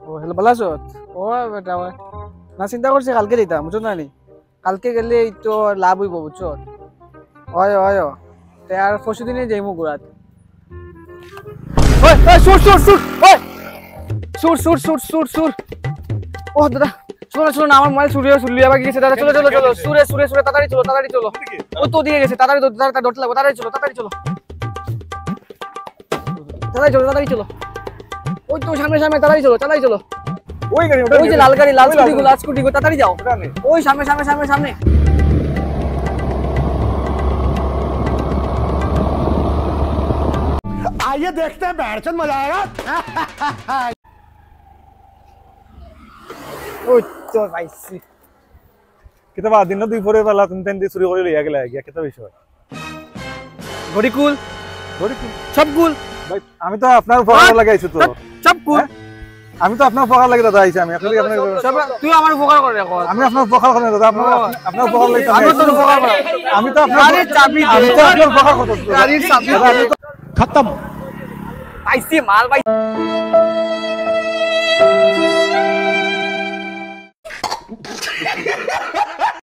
ও hello বলাছো ও বেটা ওই না চিন্তা করছি কালকে যাইতাম বুঝছো না নি কালকে গেলে এই তো লাভ হইব বুঝছো হয় হয় তে আর পরশু দিনে যাইমু ঘুরাত ওই ওই শুট শুট শুট ওই শুট শুট শুট শুট শুট ও দাদা শোনো শোনো না আমার মোবাইল চুরি হয়ে গেছে দাদা চলো চলো চলো সুরে সুরে সুরে তাড়াতাড়ি চলো ও তো দিয়ে গেছে তাড়াতাড়ি তাড়াতাড়ি ডট লাগো তাড়াতাড়ি চলো তাড়াতাড়ি চলো ওই তো সামনে সামনে তাড়াতাড়ি চলো ওই গাড়ি ওই যে লাল গাড়ি লাল স্কুটি গো তাড়াতাড়ি যাও ওই সামনে সামনে সামনে সামনে आइए देखते हैं बैठचंद मजा आएगा ওই তো ভাইছি कितना दिन ना दुई परे वाला तुम तीन दिन चुरी করে লইয়া গেলা গিয়া কিতা বিষয় ঘড়ি কুল সব কুল ভাই আমি তো আপনার উপকার লাগাইছি তো সব কুল আমি তো আপনার উপকার লাগি দাদা আইছি আমি আপনাকে তুই আমার উপকার করে রাখো আমি আপনার উপকার করি দাদা আপনার উপকার লাগি আমি তোর উপকার করি আমি তো আপনার গাড়ির চাবি আমি তো আপনার উপকার করতেছি গাড়ির চাবি খতম পাইছি মাল ভাই